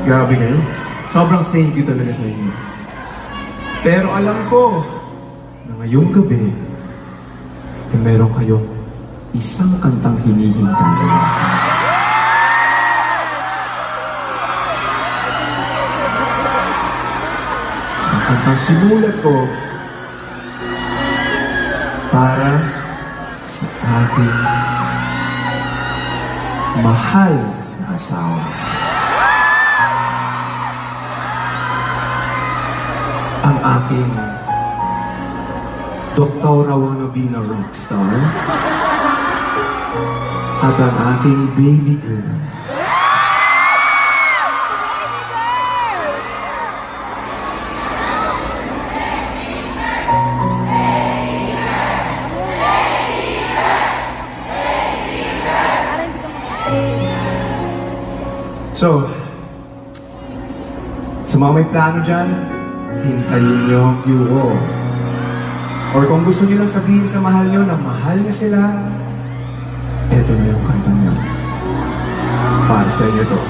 Grabe kayo. Sobrang thank you talaga sa inyo. Pero alam ko na ngayong gabi, meron kayong isang kantang hinihintay na sa akin. Isang kantang sinulat ko para sa aking mahal na asawa. Ang aking doktora wannabe na rockstar at ang aking baby girl. So, sa mga may plano dyan, hintayin niyo ang QO. Or kung gusto niyo lang sabihin sa mahal niyo na mahal na sila, eto na yung kantang niyo. Para sa inyo to.